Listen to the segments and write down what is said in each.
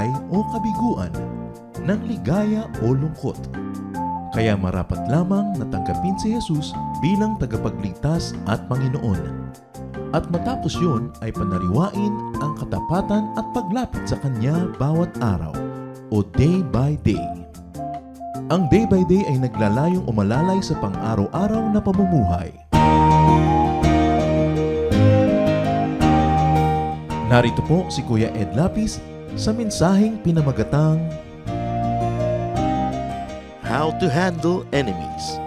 buhay o kabiguan, ng ligaya o lungkot. Kaya marapat lamang na tanggapin si Jesus bilang tagapagligtas at Panginoon. At matapos yun ay panariwain ang katapatan at paglapit sa Kanya bawat araw o day by day. Ang day by day ay naglalayong umalalay sa pang-araw-araw na pamumuhay. Narito po si Kuya Ed Lapis sa mensaheng pinamagatang How to Handle Enemies.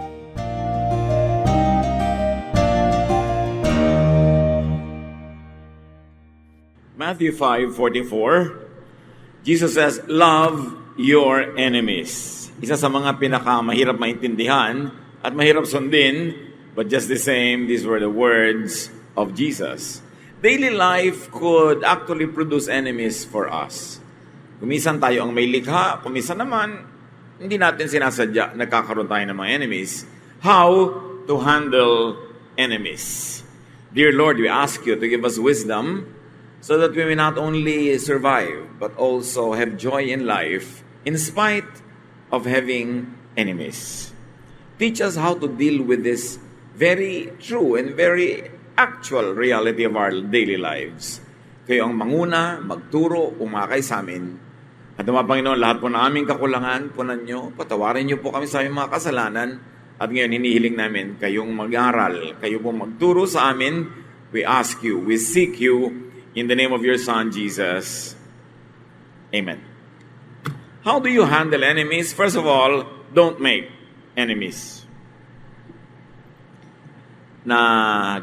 Matthew 5:44, Jesus says, love your enemies. Isa sa mga pinakamahirap maintindihan at mahirap sundin, but just the same, these were the words of Jesus. Daily life could actually produce enemies for us. Kumisan tayo ang may likha, kumisan naman, hindi natin sinasadya, nagkakaroon tayo ng mga enemies. How to handle enemies? Dear Lord, we ask you to give us wisdom so that we may not only survive, but also have joy in life in spite of having enemies. Teach us how to deal with this very true and very actual reality of our daily lives. Kayo ang manguna, magturo, umakay sa amin. At mga Panginoon, lahat po na aming kakulangan, punan nyo, patawarin nyo po kami sa aming mga kasalanan. At ngayon, hinihiling namin kayong mag-aral, kayo po magturo sa amin. We ask you, we seek you, in the name of your Son, Jesus. Amen. How do you handle enemies? First of all, don't make enemies. Na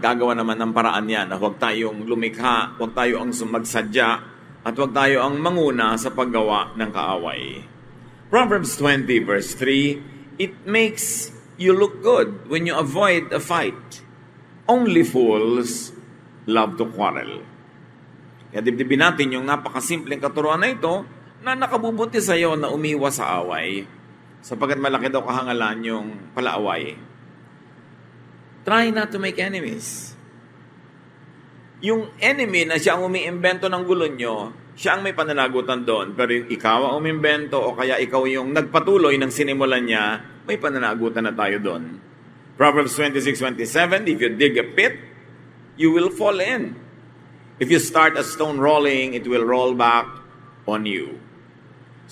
gagawa naman ng paraan yan na huwag tayong lumikha, huwag tayo ang magsadya, at huwag tayo ang manguna sa paggawa ng kaaway. Proverbs 20 verse 3, it makes you look good when you avoid a fight. Only fools love to quarrel. Kaya dibdibin natin yung napakasimpleng katuruan na ito na nakabubuti sa iyo na umiwas sa away sapagkat malaki daw kahangalan yung palaaway. Try not to make enemies. Yung enemy na siya ang umiimbento ng gulo nyo, siya ang may pananagutan doon. Pero yung ikaw ang umiimbento o kaya ikaw yung nagpatuloy ng sinimulan niya, may pananagutan na tayo doon. Proverbs 26:27, if you dig a pit, you will fall in. If you start a stone rolling, it will roll back on you.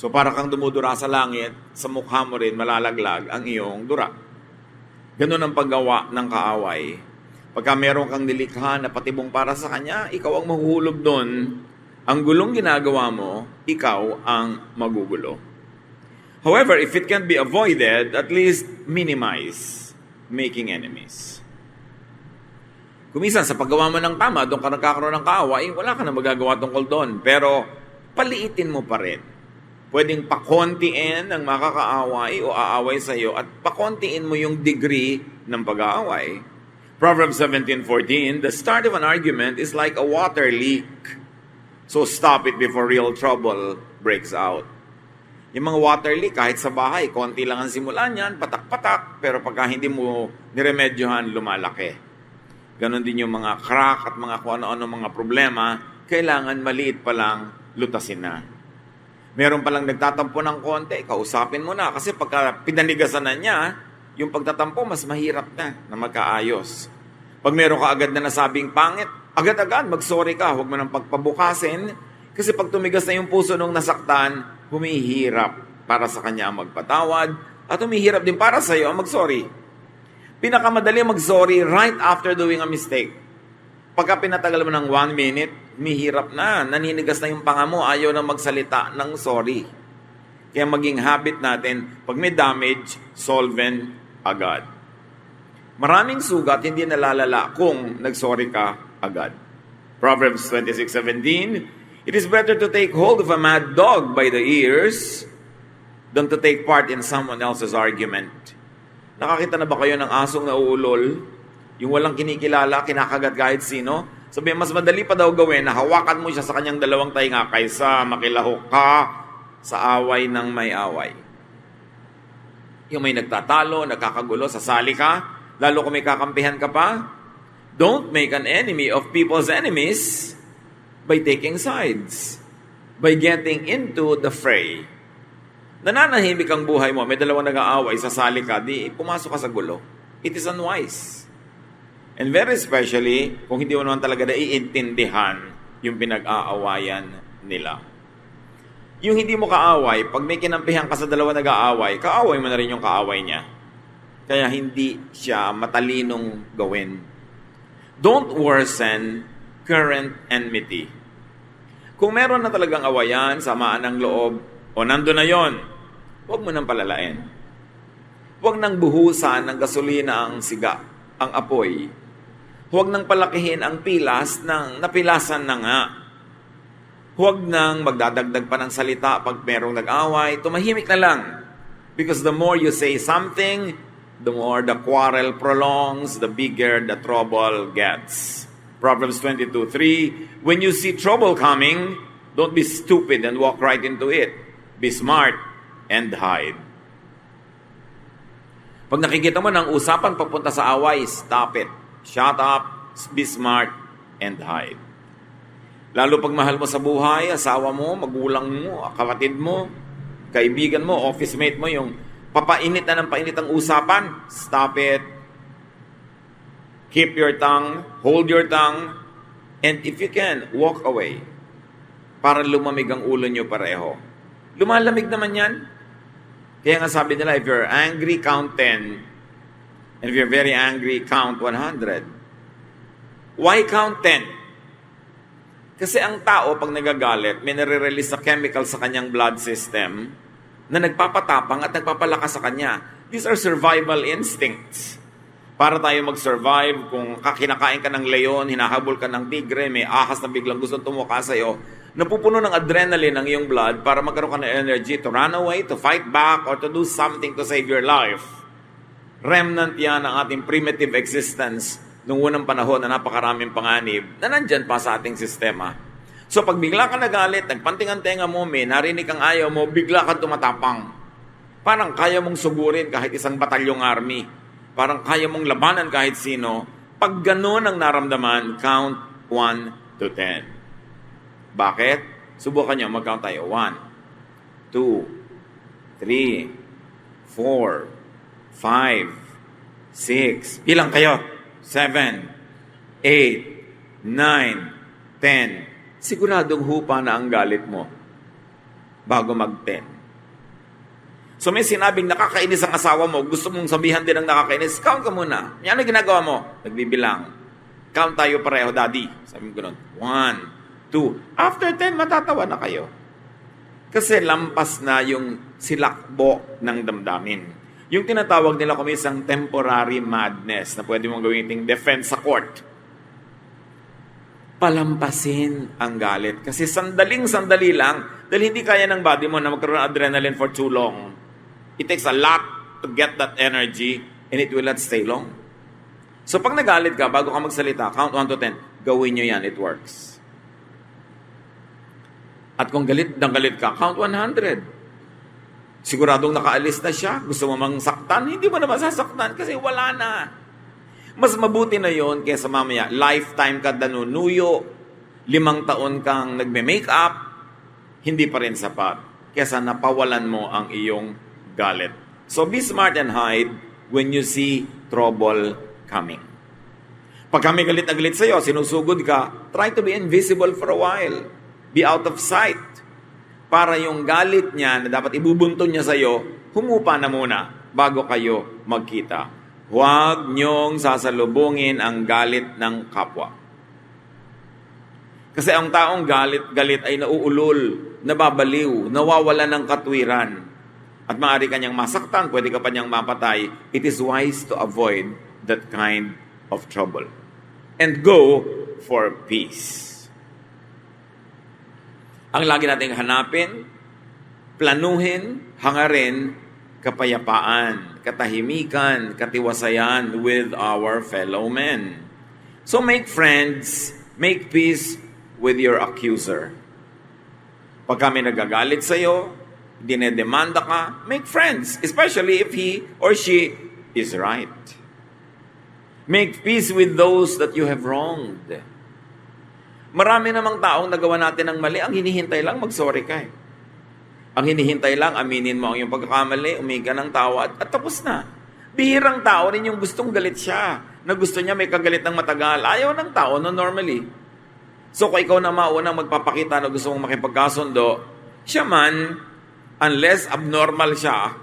So para kang dumudura sa langit, sa mukha mo rin malalaglag ang iyong dura. Ganun ang paggawa ng kaaway. Pagka meron kang nilikha na patibong para sa kanya, ikaw ang mahuhulog doon. Ang gulong ginagawa mo, ikaw ang magugulo. However, if it can be avoided, at least minimize making enemies. Kumisan, sa paggawa mo ng tama, doon ka nagkakaroon ng kaaway, wala ka na magagawa tungkol doon. Pero, paliitin mo pa rin. Pwedeng pakontiin ang makakaaway o aaway sa iyo at pakontiin mo yung degree ng pag-aaway. Proverbs 17:14, the start of an argument is like a water leak. So stop it before real trouble breaks out. Yung mga water leak, kahit sa bahay, konti lang ang simulan yan, patak-patak, pero pagka hindi mo niremedyohan, lumalaki. Ganon din yung mga crack at mga kung ano-ano mga problema, kailangan maliit pa lang, lutasin na. Meron palang nagtatampo ng konti, kausapin mo na. Kasi pagka pinanigasan na niya, yung pagtatampo, mas mahirap na magkaayos. Pag meron ka agad na nasabing pangit, agad-agad, mag-sorry ka. Huwag mo nang pagpabukasin. Kasi pag tumigas na yung puso nung nasaktan, humihirap para sa kanya ang magpatawad. At humihirap din para sa iyo ang mag-sorry. Pinakamadali mag-sorry right after doing a mistake. Pagka pinatagal mo ng 1 minute, humihirap na. Naninigas na yung panga mo, ayaw na magsalita ng sorry. Kaya maging habit natin, pag may damage, solvent agad. Maraming sugat hindi nalalala kung nagsorry ka agad. Proverbs 26:17, it is better to take hold of a mad dog by the ears than to take part in someone else's argument. Nakakita na ba kayo ng asong nauulol? Yung walang kinikilala, kinakagat kahit sino? Sabi, mas madali pa daw gawin na hawakan mo siya sa kanyang dalawang tainga kaysa makilahok ka sa away ng may away. Yung may nagtatalo, nagkakagulo, sasali ka, lalo kung may kakampihan ka pa. Don't make an enemy of people's enemies by taking sides. by getting into the fray. Nananahimik ang buhay mo, may dalawang nag-aaway, sasali ka, di pumasok ka sa gulo. It is unwise. And very especially, kung hindi mo naman talaga naiintindihan yung pinag-aawayan nila. Yung hindi mo kaaway, pag may kinampihan ka sa dalawa nag-aaway, kaaway mo na rin yung kaaway niya. Kaya hindi siya matalinong gawin. Don't worsen current enmity. Kung meron na talagang awayan, samaan ng loob, o nando na yon, huwag mo nang palalain. Huwag nang buhusan ng gasolina ang siga, ang apoy. Huwag nang palakihin ang pilas ng napilasan na nga. Huwag nang magdadagdag pa ng salita pag merong nag-away, tumahimik na lang. Because the more you say something, the more the quarrel prolongs, the bigger the trouble gets. Proverbs 22:3, when you see trouble coming, don't be stupid and walk right into it. Be smart and hide. Pag nakikita mo ng usapan papunta sa away, stop it. Shut up, be smart, and hide. Lalo pag mahal mo sa buhay, asawa mo, magulang mo, kapatid mo, kaibigan mo, office mate mo, yung papainit na ng painit ang usapan, stop it. Keep your tongue, hold your tongue, and if you can, walk away. Para lumamig ang ulo nyo pareho. Lumalamig naman yan. Kaya nga sabi nila, if you're angry, count 10. And if you're very angry, count 100. Why count 10? Kasi ang tao, pag nagagalit, may nare-release na chemical sa kanyang blood system na nagpapatapang at nagpapalakas sa kanya. These are survival instincts. Para tayo mag-survive, kung kinakain ka ng leon, hinahabol ka ng tigre, may ahas na biglang gustong tumuka sa'yo, napupuno ng adrenaline ang iyong blood para magkaroon ka ng energy to run away, to fight back, or to do something to save your life. Remnant yan ng ating primitive existence noong unang panahon na napakaraming panganib na nandyan pa sa ating sistema. So pag bigla ka nagalit, nagpanting ang tenga mo, may narinig kang ayaw mo, bigla kang tumatapang. Parang kaya mong sugurin kahit isang batalyong army. Parang kaya mong labanan kahit sino. Pag ganun ang naramdaman, count 1 to 10. Bakit? Subukan nyo, mag-count tayo. 1, 2, 3, 4, 5, 6. Ilang kayo? 7, 8, 9, 10. Siguradong hupa na ang galit mo bago mag-10. So may sinabing nakakainis ang asawa mo, gusto mong sabihan din ang nakakainis, count ka muna. Yan ang ginagawa mo. Nagbibilang. Count tayo pareho, daddy. Sabi ko nun, 1, 2. After 10, matatawa na kayo. Kasi lampas na yung silakbo ng damdamin. Yung tinatawag nila kung isang temporary madness na pwede mong gawin iting defense sa court. Palampasin ang galit. Kasi sandaling-sandali lang, dahil hindi kaya ng body mo na magkaroon ng adrenaline for too long. It takes a lot to get that energy and it will not stay long. So pag nagalit ka, bago ka magsalita, count 1 to 10, gawin nyo yan, it works. At kung galit ka, count 100. Siguradong nakaalis na siya, gusto mo mang saktan, hindi mo na masasaktan kasi wala na. Mas mabuti na yon kaysa mamaya, lifetime ka danunuyo, 5 taon kang nagme-makeup, hindi pa rin sapat. Kaysa napawalan mo ang iyong galit. So be smart and hide when you see trouble coming. Pag kami galit na galit sa'yo, sinusugod ka, try to be invisible for a while. Be out of sight. Para yung galit niya na dapat ibubunton niya sa'yo, humupa na muna bago kayo magkita. Huwag niyong sasalubungin ang galit ng kapwa. Kasi ang taong galit ay nauulol, nababaliw, nawawala ng katwiran. At maaari kanyang masaktan, pwede ka pa niyang mapatay. It is wise to avoid that kind of trouble. And go for peace. Ang lagi nating hanapin, planuhin, hangarin, kapayapaan, katahimikan, katiwasayan with our fellow men. So make friends, make peace with your accuser. Pag kami nagagalit sa'yo, dinedemanda ka, make friends, especially if he or she is right. Make peace with those that you have wronged. Marami namang taong nagawa natin ng mali, ang hinihintay lang mag-sorry ka eh. Ang hinihintay lang, aminin mo ang iyong pagkakamali, umingi ka ng tawad, at tapos na. Bihirang tao rin yung gustong galit siya, na gusto niya may kagalit ng matagal. Ayaw ng tao no normally. So kung ikaw na maunang magpapakita na gusto mong makipagkasundo, siya man, unless abnormal siya,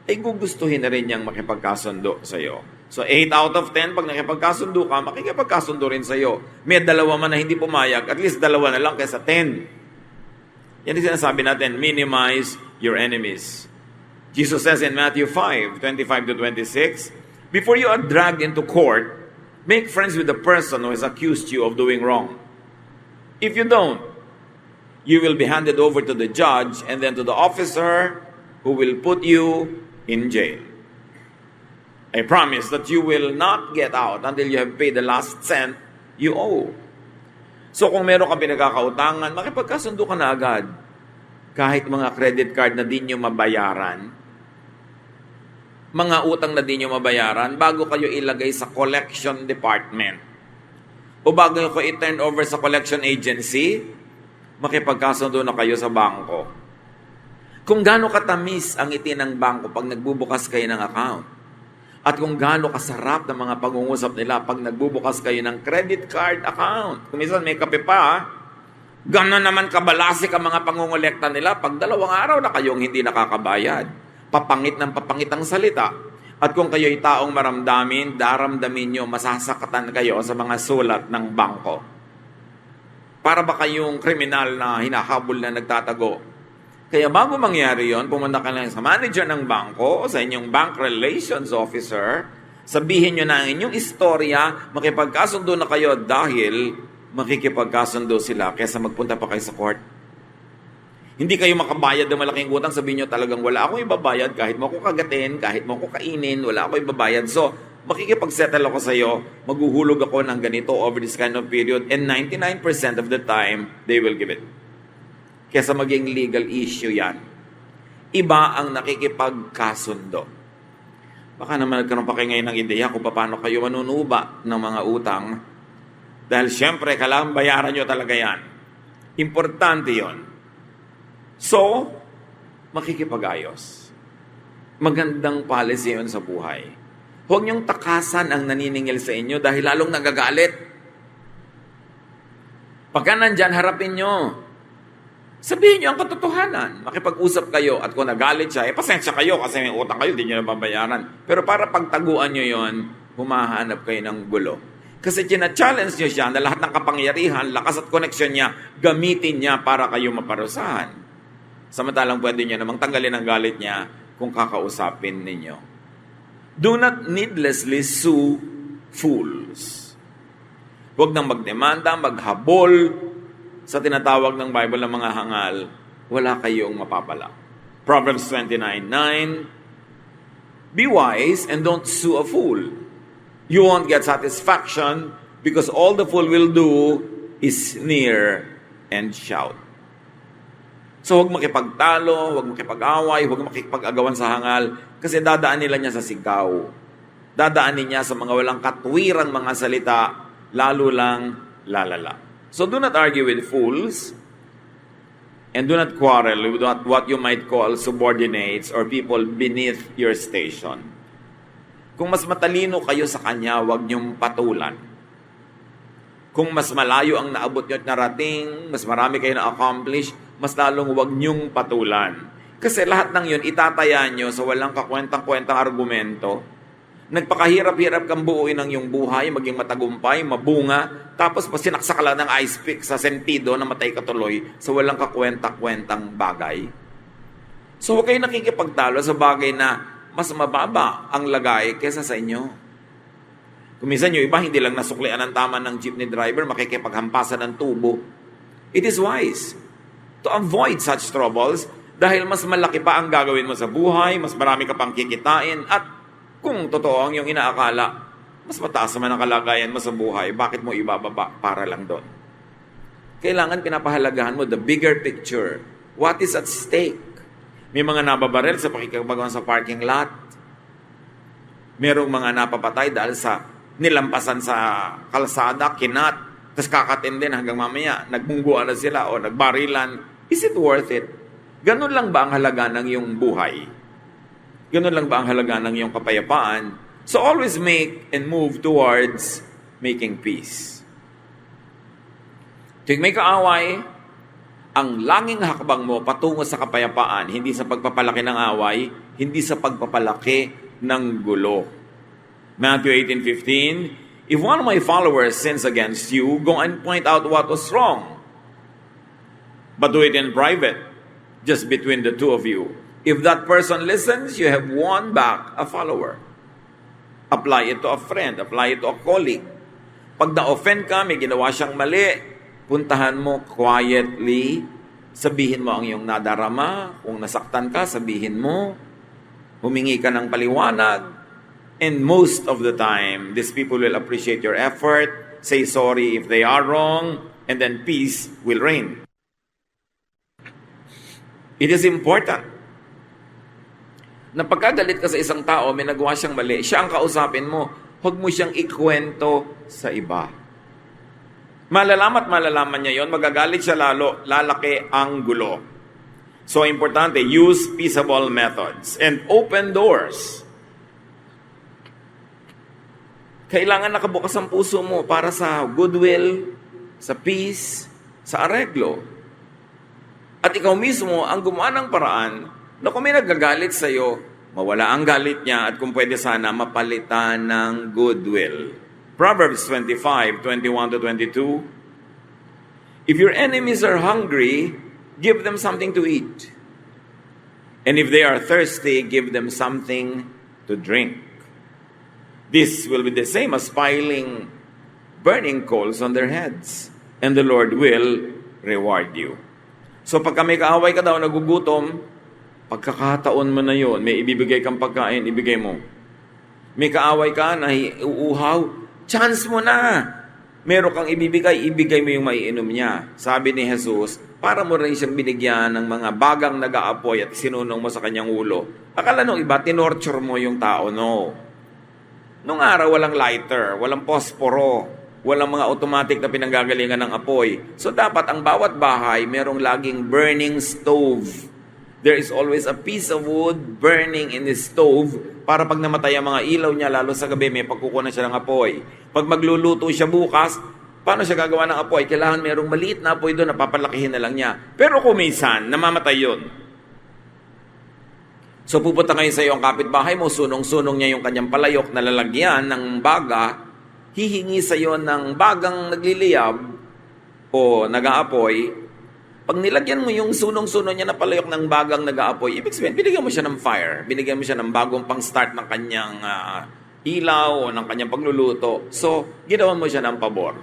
ay gugustuhin na rin niyang makipagkasundo sa iyo. So 8 out of 10, pag nakipagkasundo ka, makikipagkasundo rin sa iyo. May dalawa man na hindi pumayag, at least dalawa na lang kaysa 10. Yan yung sinasabi natin, minimize your enemies. Jesus says in Matthew 5:25-26, before you are dragged into court, make friends with the person who has accused you of doing wrong. If you don't, you will be handed over to the judge and then to the officer who will put you in jail. I promise that you will not get out until you have paid the last cent you owe. So kung meron ka pinagkakautangan, makipagkasundo ka na agad. Kahit mga credit card na di nyo mabayaran, mga utang na di nyo mabayaran, bago kayo ilagay sa collection department, o bago ko i-turn over sa collection agency, makipagkasundo na kayo sa bangko. Kung gaano katamis ang ngiti ng bangko pag nagbubukas kayo ng account, at kung gaano kasarap ng mga pag-uusap nila pag nagbubukas kayo ng credit card account. Kung minsan may kape pa, gano'n naman kabalasik ang mga pangungulekta nila pag 2 araw na kayong hindi nakakabayad. Papangit ng papangit ang salita. At kung kayo'y taong maramdamin, daramdamin nyo, masasakatan kayo sa mga sulat ng bangko. Para ba kayong kriminal na hinahabol na nagtatago? Kaya bago mangyari yon, pumunta ka lang sa manager ng bangko o sa inyong bank relations officer, sabihin nyo na ang inyong istorya, makipagkasundo na kayo dahil makikipagkasundo sila kaysa magpunta pa kayo sa court. Hindi kayo makabayad ng malaking utang, sabihin nyo talagang wala akong ibabayad, kahit mo ako kagatin, kahit mo ako kainin, wala akong ibabayad. So, makikipagsettle ako sa iyo, maghuhulog ako ng ganito over this kind of period, and 99% of the time, they will give it. Kesa maging legal issue yan. Iba ang nakikipagkasundo. Baka naman nagkaroon pa kayo ngayon ng ideya kung paano kayo manunuba ng mga utang. Dahil siyempre, kailangan bayaran nyo talaga yan. Importante yon. So, makikipag-ayos. Magandang policy yun sa buhay. Huwag niyong takasan ang naniningil sa inyo dahil lalong nagagalit. Pagka nandyan, harapin nyo. Sabihin nyo ang katotohanan. Makipag-usap kayo at kung nagalit siya, pasensya kayo kasi may utang kayo, hindi nyo nababayaran. Pero para pagtaguan nyo yon, humahanap kayo ng gulo. Kasi challenge nyo siya na lahat ng kapangyarihan, lakas at koneksyon niya, gamitin niya para kayo maparusahan. Samantalang pwede nyo namang tanggalin ang galit niya kung kakausapin ninyo. Do not needlessly sue fools. Huwag nang magdemanda, maghabol, sa tinatawag ng Bible ng mga hangal, wala kayong mapapala. Proverbs 29:9, be wise and don't sue a fool. You won't get satisfaction because all the fool will do is sneer and shout. So huwag makipagtalo, huwag makipag-away, huwag makipag-agawan sa hangal kasi dadaan nila niya sa sigaw. Dadaanin niya sa mga walang katwirang mga salita, lalo lang lalala. So do not argue with fools and do not quarrel with what you might call subordinates or people beneath your station. Kung mas matalino kayo sa kanya, huwag niyong patulan. Kung mas malayo ang naabot niyo at narating, mas marami kayo na-accomplish, mas lalong huwag niyong patulan. Kasi lahat ng yun, itataya niyo sa walang kakwentang-kwentang argumento. Nagpakahirap-hirap kang buuin ang iyong buhay, maging matagumpay, mabunga, tapos sinaksak ka lang ng ice pick sa sentido na matay ka tuloy sa walang kakwenta-kwentang bagay. So huwag kayo nakikipagtalo sa bagay na mas mababa ang lagay kesa sa inyo. Kung minsan yung iba, hindi lang nasuklian ang tama ng jeepney driver, makikipaghampasan ng tubo. It is wise to avoid such troubles dahil mas malaki pa ang gagawin mo sa buhay, mas marami ka pang kikitain, at kung totoo ang iyong inaakala, mas mataas naman ang kalagayan mo sa buhay, bakit mo ibababa para lang doon? Kailangan pinapahalagahan mo the bigger picture. What is at stake? May mga nababarel sa pakikipagawan sa parking lot. Merong mga napapatay dahil sa nilampasan sa kalsada, kinat. Tapos kakatin din hanggang mamaya, nagmungguan na sila o nagbarilan. Is it worth it? Ganun lang ba ang halaga ng iyong buhay? Ganun lang ba ang halaga ng iyong kapayapaan? So always make and move towards making peace. Tuwing may kaaway, ang langing hakbang mo patungo sa kapayapaan, hindi sa pagpapalaki ng away, hindi sa pagpapalaki ng gulo. Matthew 18:15, if one of my followers sins against you, go and point out what was wrong. But do it in private, just between the two of you. If that person listens, you have won back a follower. Apply it to a friend, apply it to a colleague. Pag na-offend ka, may ginawa siyang mali, puntahan mo quietly, sabihin mo ang iyong nadarama, kung nasaktan ka, sabihin mo, humingi ka ng paliwanag, and most of the time, these people will appreciate your effort, say sorry if they are wrong, and then peace will reign. It is important na pagkagalit ka sa isang tao, may nagawa siyang mali, siya ang kausapin mo, huwag mo siyang ikwento sa iba. Malalaman niya yon, magagalit siya lalo, lalaki ang gulo. So, importante, use peaceable methods and open doors. Kailangan nakabukas ang puso mo para sa goodwill, sa peace, sa areglo. At ikaw mismo ang gumawa ng paraan na kung may nagagalit sa iyo, mawala ang galit niya at kung pwede sana mapalitan ng goodwill. Proverbs 25:21-22. If your enemies are hungry, give them something to eat. And if they are thirsty, give them something to drink. This will be the same as piling burning coals on their heads, and the Lord will reward you. So pagka may kaaway ka daw, nagugutom, pagkakataon mo na yun, may ibibigay kang pagkain, ibigay mo. May kaaway ka, uuhaw, chance mo na. Meron kang ibibigay mo yung maiinom niya. Sabi ni Jesus, para mo rin siyang binigyan ng mga bagang nag-aapoy at sinunong mo sa kanyang ulo. Akala nung iba, tinorture mo yung tao. No. Nung araw, walang lighter, walang posporo, walang mga automatic na pinanggagalingan ng apoy. So dapat ang bawat bahay, merong laging burning stove. There is always a piece of wood burning in the stove para pag namatay ang mga ilaw niya, lalo sa gabi, may pagkukunan siya ng apoy. Pag magluluto siya bukas, paano siya gagawa ng apoy? Kailangan merong maliit na apoy doon, napapalakihin na lang niya. Pero kumisan, namamatay yun. So pupunta ngayon sa iyo ang kapitbahay mo, sunong-sunong niya yung kanyang palayok na lalagyan ng baga, hihingi sa iyo ng bagang nagliliyab o nag-aapoy. Pag nilagyan mo yung sunong-sunog niya na palayok ng bagang nag-aapoy, ibig sabihin, binigyan mo siya ng fire. Binigyan mo siya ng bagong pang-start ng kanyang ilaw o ng kanyang pagluluto. So, ginawan mo siya ng pabor.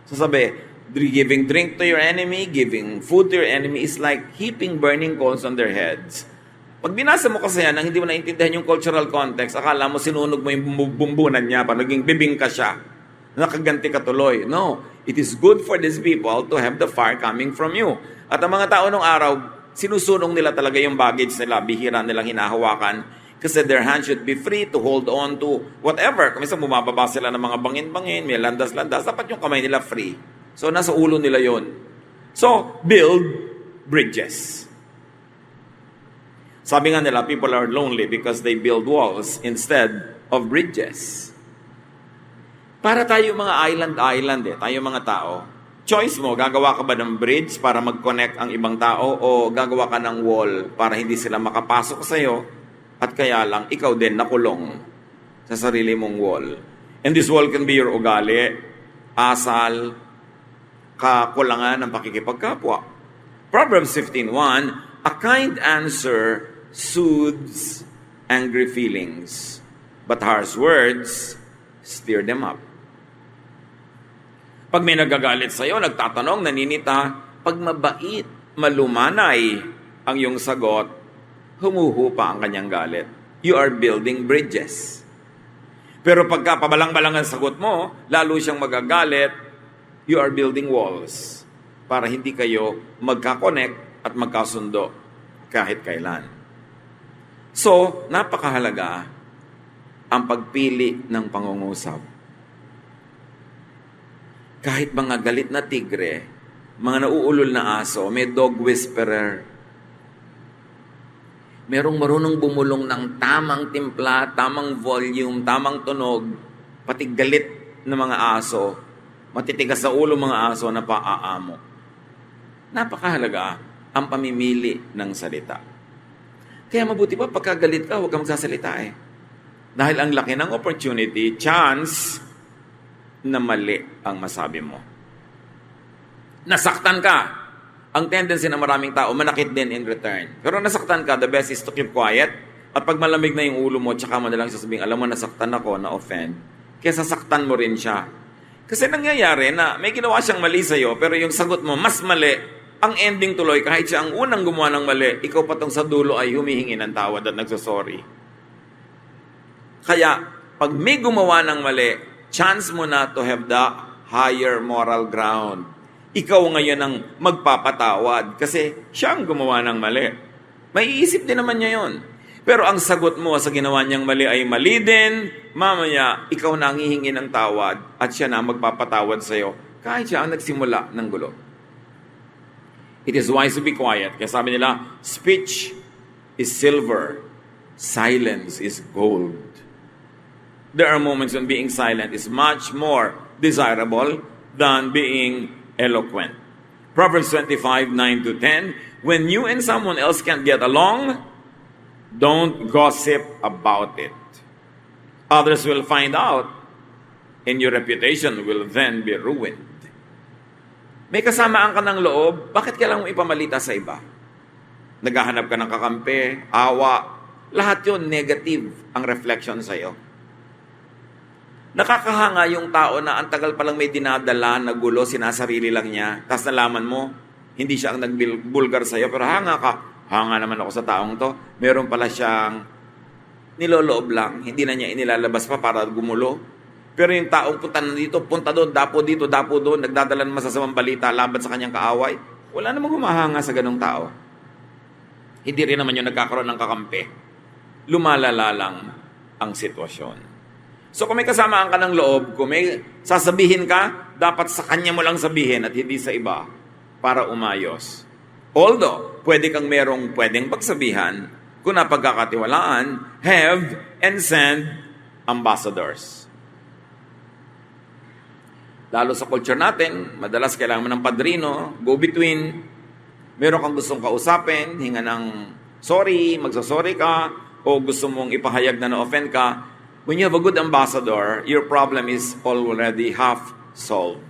So sabi, giving drink to your enemy, giving food to your enemy is like heaping burning coals on their heads. Pag binasa mo kasi yan, nang hindi mo naintindihan yung cultural context, akala mo sinunog mo yung bumbunan niya, parang naging bibing ka siya. Nakaganti ka tuloy. No. It is good for these people to have the fire coming from you. At ang mga tao nung araw, sinusunong nila talaga yung baggage nila, bihira nilang hinahawakan, kasi their hands should be free to hold on to whatever. Kung minsan bumababa sila ng mga bangin-bangin, may landas-landas, dapat yung kamay nila free. So, nasa ulo nila yon. So, build bridges. Sabi nga nila, people are lonely because they build walls instead of bridges. Para tayo mga island tayo mga tao. Choice mo, gagawa ka ba ng bridge para mag-connect ang ibang tao o gagawa ka ng wall para hindi sila makapasok sa'yo at kaya lang ikaw din nakulong sa sarili mong wall. And this wall can be your ugali, asal, kakulangan ng pakikipagkapwa. Proverbs 15:1, a kind answer soothes angry feelings, but harsh words stir them up. Pag may nagagalit sa'yo, nagtatanong, naninita, pag mabait, malumanay ang iyong sagot, humuhupa ang kanyang galit. You are building bridges. Pero pagka pabalang-balang ang sagot mo, lalo siyang magagalit, you are building walls para hindi kayo magka-connect at magkasundo kahit kailan. So, napakahalaga ang pagpili ng pangungusap. Kahit mga galit na tigre, mga nauulol na aso, may dog whisperer. Merong marunong bumulong ng tamang timpla, tamang volume, tamang tunog, pati galit ng mga aso, matitigas sa ulo mga aso na paaamo. Napakahalaga ang pamimili ng salita. Kaya mabuti pa pagkagalit ka, huwag kang magsasalita eh. Dahil ang laki ng opportunity, chance na mali ang masabi mo. Nasaktan ka. Ang tendency ng maraming tao, manakit din in return. Pero nasaktan ka, the best is to keep quiet. At pag malamig na yung ulo mo, tsaka mo nalang sasabihin, alam mo, nasaktan ako, na-offend. Kaya sasaktan mo rin siya. Kasi nangyayari na may ginawa siyang mali sa'yo, pero yung sagot mo, mas mali. Ang ending tuloy, kahit siya ang unang gumawa ng mali, ikaw patong sa dulo ay humihingi ng tawad at nagsasorry. Kaya, pag may gumawa ng mali, chance mo na to have the higher moral ground. Ikaw ngayon ang magpapatawad kasi siya ang gumawa ng mali. May iisip din naman niya yun. Pero ang sagot mo sa ginawa niyang mali ay mali din, mamaya ikaw na ang hihingi ng tawad at siya na magpapatawad sa iyo kahit siya ang nagsimula ng gulo. It is wise to be quiet. Kaya sabi nila, speech is silver, silence is gold. There are moments when being silent is much more desirable than being eloquent. Proverbs 25, 9-10, when you and someone else can't get along, don't gossip about it. Others will find out, and your reputation will then be ruined. May kasamaan ka ng loob, bakit kailangan mo ipamalita sa iba? Naghahanap ka ng kakampi, awa, lahat yun negative ang reflection sa iyo. Nakakahanga yung tao na ang tagal palang may dinadala na gulo, sinasarili lang niya. Tapos nalaman mo, hindi siya ang nagbulgar sa'yo, pero hanga ka. Hanga naman ako sa taong to. Meron pala siyang niloloob lang. Hindi na niya inilalabas pa para gumulo. Pero yung taong punta na dito, punta doon, dapo doon, nagdadala ng masasamang balita laban sa kanyang kaaway. Wala namang humahanga sa ganong tao. Hindi rin naman yung nagkakaroon ng kakampi. Lumalala lang ang sitwasyon. So kung may kasamaan ka ng loob, kung may sasabihin ka, dapat sa kanya mo lang sabihin at hindi sa iba para umayos. Although, pwede kang pwedeng pagsabihan, kung napagkakatiwalaan, have and send ambassadors. Lalo sa culture natin, madalas kailangan mo ng padrino, go-between, meron kang gustong kausapin, hinga ng sorry, magsasorry ka, o gusto mong ipahayag na na-offend ka. When you have a good ambassador, your problem is already half solved.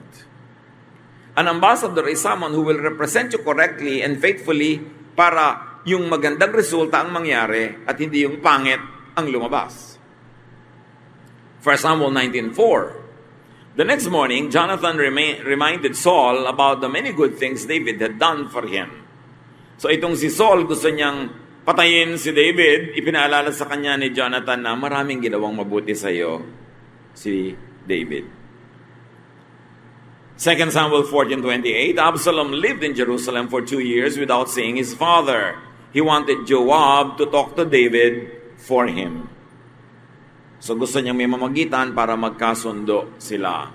An ambassador is someone who will represent you correctly and faithfully para yung magandang resulta ang mangyari at hindi yung pangit ang lumabas. 1 Samuel 19:4. The next morning, Jonathan reminded Saul about the many good things David had done for him. So itong si Saul, gusto niyang patayin si David, ipinaalala sa kanya ni Jonathan na maraming ginawang mabuti sa iyo si David. 2 Samuel 14:28, Absalom lived in Jerusalem for 2 years without seeing his father. He wanted Joab to talk to David for him. So gusto niyang may mamagitan para magkasundo sila.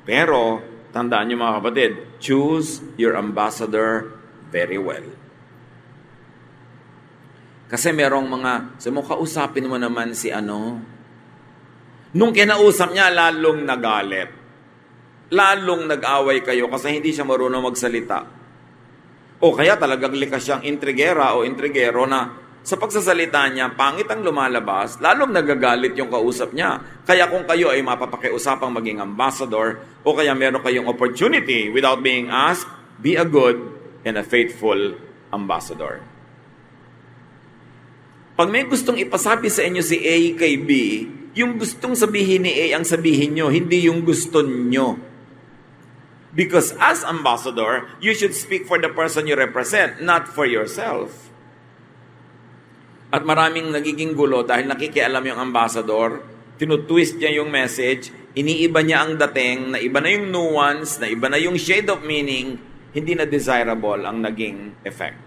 Pero, tandaan niyo mga kapatid, choose your ambassador very well. Kasi merong mga, kausapin mo naman si ano. Nung kinausap niya, lalong nagalit. Lalong nag-away kayo kasi hindi siya marunong magsalita. O kaya talagang likas siyang intrigera o intrigero na sa pagsasalita niya, pangit ang lumalabas, lalong nagagalit yung kausap niya. Kaya kung kayo ay mapapakiusapang maging ambassador o kaya meron kayong opportunity without being asked, be a good and a faithful ambassador. Pag may gustong ipasabi sa inyo si A kay B, yung gustong sabihin ni A ang sabihin nyo, hindi yung gusto nyo. Because as ambassador, you should speak for the person you represent, not for yourself. At maraming nagiging gulo dahil nakikialam yung ambassador, tinutwist niya yung message, iniiba niya ang dating, na iba na yung nuance, na iba na yung shade of meaning, hindi na desirable ang naging effect.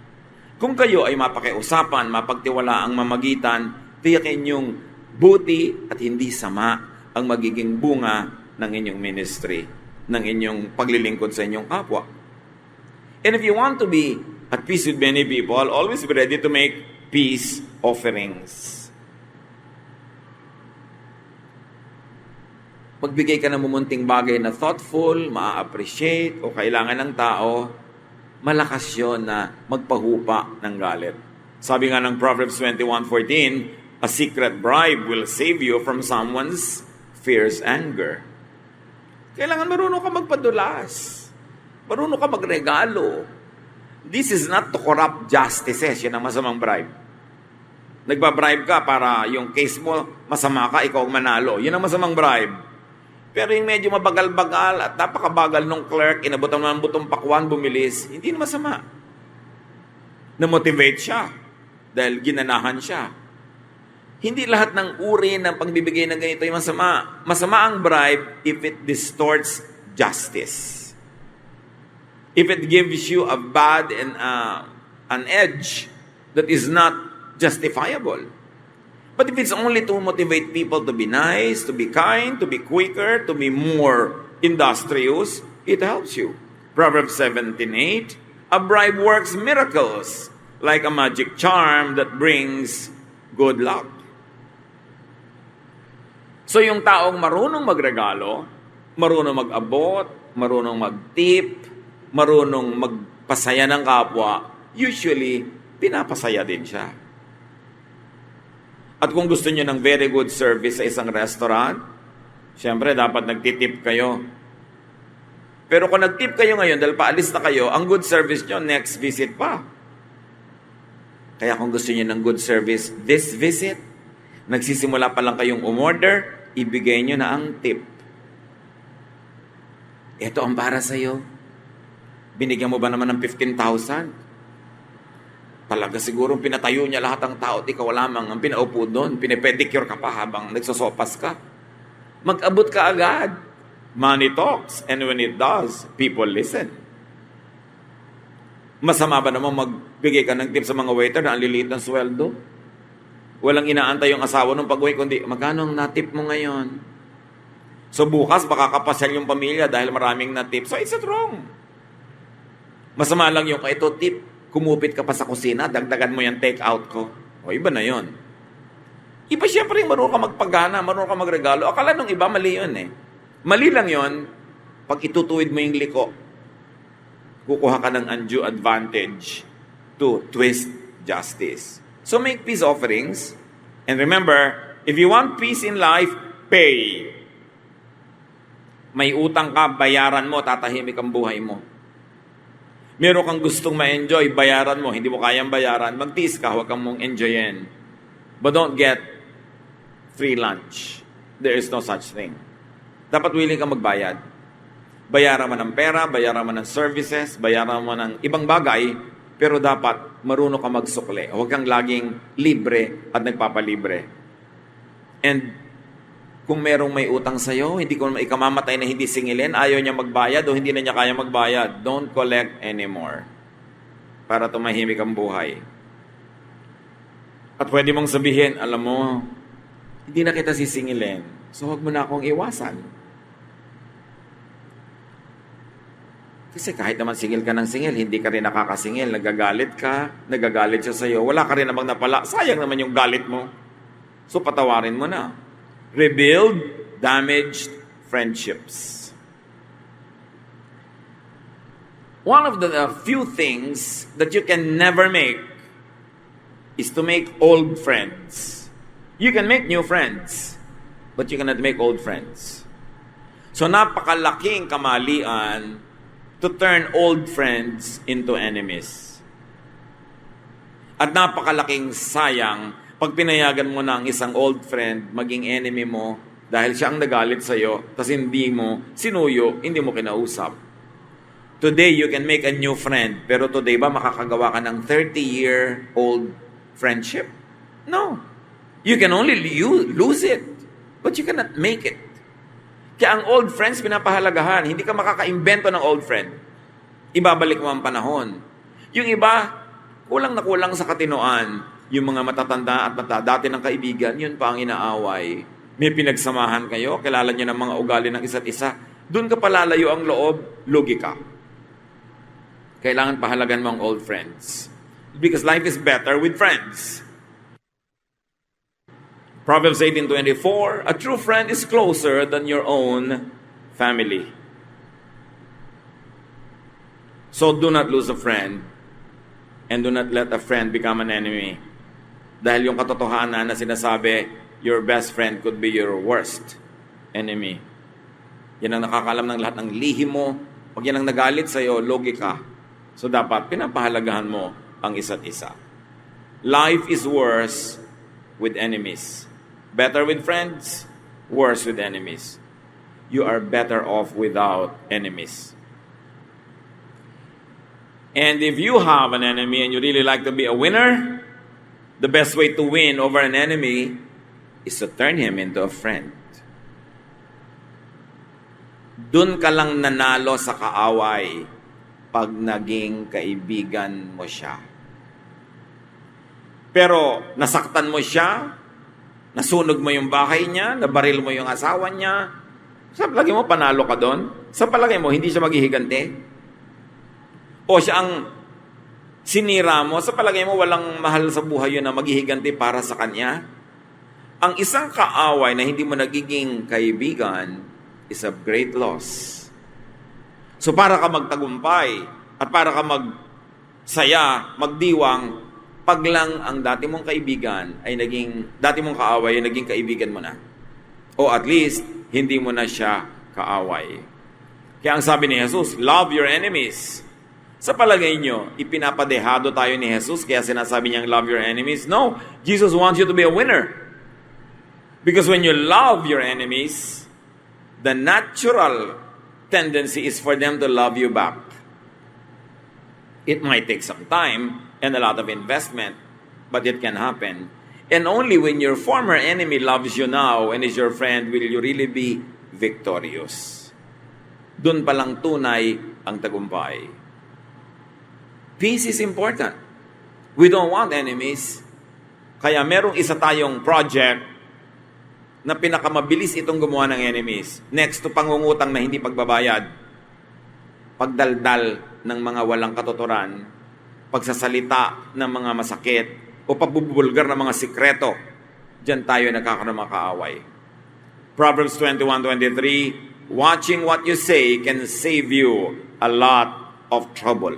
Kung kayo ay mapakiusapan, mapagtiwala ang mamagitan, tiyakin yung buti at hindi sama ang magiging bunga ng inyong ministry. ng inyong paglilingkod sa inyong kapwa. And if you want to be at peace with many people, always be ready to make peace offerings. Magbigay ka ng mumunting bagay na thoughtful, maa-appreciate, o kailangan ng tao, malakas yun na magpahupa ng galit. Sabi nga ng Proverbs 21:14, a secret bribe will save you from someone's fierce anger. Kailangan marunong ka magpadulas. Marunong ka magregalo. This is not to corrupt justices. Yan ang masamang bribe. Nagbabribe ka para yung case mo, masama ka, ikaw ang manalo. Yan ang masamang bribe. Pero yung medyo mabagal-bagal at napakabagal ng clerk, inabutan mo ng butong pakwan, bumilis, hindi na masama. Na-motivate siya dahil ginanahan siya. Hindi lahat ng uri ng pagbibigay ng ganito ay masama. Masama ang bribe if it distorts justice. If it gives you a bad and an edge that is not justifiable. But if it's only to motivate people to be nice, to be kind, to be quicker, to be more industrious, it helps you. Proverbs 17:8, a bribe works miracles like a magic charm that brings good luck. So yung taong marunong magregalo, marunong mag-abot, marunong mag-tip, marunong magpasaya ng kapwa, usually, pinapasaya din siya. At kung gusto niyo ng very good service sa isang restaurant, syempre, dapat nagtitip kayo. Pero kung nagtip kayo ngayon, dahil paalis na kayo, ang good service niyo, next visit pa. Kaya kung gusto niyo ng good service, this visit, nagsisimula pa lang kayong umorder, ibigay niyo na ang tip. Ito ang para sa'yo. Binigyan mo ba naman ng 15,000? Talaga siguro pinatayo niya lahat ng tao at ikaw lamang ang pinaupo doon. Pinipedicure ka pa habang nagsosopas ka. Mag-abot ka agad. Money talks, and when it does, people listen. Masama ba naman magbigay ka ng tip sa mga waiter na ang liliit ng sweldo? Walang inaantay yung asawa ng pag-uwi, kundi magkano ang natip mo ngayon? So bukas baka kapasal yung pamilya dahil maraming natip. So it's not wrong. Masama lang yung ito tip, kumupit ka pa sa kusina, dagdagan mo yung take out ko. O iba na yon. Iba siyempre yung marunong ka magpagana, marunong ka magregalo. Akala nung iba, mali yun eh. Mali lang yon pag itutuwid mo yung liko. Kukuha ka ng undue advantage to twist justice. So make peace offerings. And remember, if you want peace in life, pay. May utang ka, bayaran mo, tatahimik ang buhay mo. Meron kang gustong ma-enjoy, bayaran mo. Hindi mo kayang bayaran, magtiis ka, huwag kang mong enjoyin. But don't get free lunch. There is no such thing. Dapat willing kang magbayad. Bayaran mo ng pera, bayaran mo ng services, bayaran mo ng ibang bagay, pero dapat marunong ka magsukli. Huwag kang laging libre at nagpapalibre. And kung merong may utang sa'yo, hindi ko ikamamatay na hindi singilin, ayaw niya magbayad o hindi na niya kaya magbayad, don't collect anymore para tumahimik ang buhay. At pwede mong sabihin, alam mo, hindi na kita sisingilin, so huwag mo na akong iwasan. Kasi kahit naman singil ka ng singil, hindi ka rin nakakasingil, nagagalit ka, nagagalit siya sa'yo, wala ka rin namang napala, sayang naman yung galit mo. So patawarin mo na. Rebuild damaged friendships. One of the few things that you can never make is to make old friends. You can make new friends, but you cannot make old friends. So napakalaking kamalian to turn old friends into enemies. At napakalaking sayang pag pinayagan mo na ang isang old friend maging enemy mo dahil siya ang nagalit sa'yo, tapos hindi mo sinuyo, hindi mo kinausap. Today, you can make a new friend, pero today ba makakagawa ka ng 30-year-old friendship? No. You can only lose it, but you cannot make it. Kaya ang old friends pinapahalagahan, hindi ka makaka-invento ng old friend. Ibabalik mo ang panahon. Yung iba, kulang na kulang sa katinoan. Yung mga matatanda at dati ng kaibigan, yun pa ang inaaway. May pinagsamahan kayo, kilala nyo ng mga ugali ng isa't isa. Doon ka palalayo ang loob, lugi ka. Kailangan pahalagan mo ang old friends. Because life is better with friends. Proverbs 18:24, a true friend is closer than your own family. So do not lose a friend and do not let a friend become an enemy. Dahil yung katotohanan na sinasabi, your best friend could be your worst enemy. Yan ang nakakalam ng lahat ng lihim mo. Pag yan ang nagalit sa'yo, logi ka. So dapat pinapahalagahan mo ang isa't isa. Life is worse with enemies. Better with friends, worse with enemies. You are better off without enemies. And if you have an enemy and you really like to be a winner, the best way to win over an enemy is to turn him into a friend. Doon ka lang nanalo sa kaaway pag naging kaibigan mo siya. Pero nasaktan mo siya, nasunog mo yung bahay niya, nabaril mo yung asawa niya, sa palagay mo panalo ka doon? Sa palagay mo hindi siya maghihiganti? O siya ang sinira mo, sa palagay mo walang mahal sa buhay yun na maghihiganti para sa kanya? Ang isang kaaway na hindi mo nagiging kaibigan is a great loss. So para ka magtagumpay at para ka magsaya, magdiwang, pag lang ang dati mong kaibigan ay dati mong kaaway ay naging kaibigan mo na. O at least, hindi mo na siya kaaway. Kaya ang sabi ni Jesus, love your enemies. Sa palagay nyo, ipinapadehado tayo ni Jesus kaya sinasabi niyang love your enemies? No, Jesus wants you to be a winner. Because when you love your enemies, the natural tendency is for them to love you back. It might take some time and a lot of investment, but it can happen. And only when your former enemy loves you now and is your friend will you really be victorious. Doon palang tunay ang tagumpay. Peace is important. We don't want enemies. Kaya merong isa tayong project na pinakamabilis itong gumawa ng enemies. Next to pangungutang na hindi pagbabayad, pagdaldal ng mga walang katuturan, pagsasalita ng mga masakit, o pagbubulgar ng mga sikreto, diyan tayo nagkakaroon ng kaaway. Proverbs 21:23, watching what you say can save you a lot of trouble.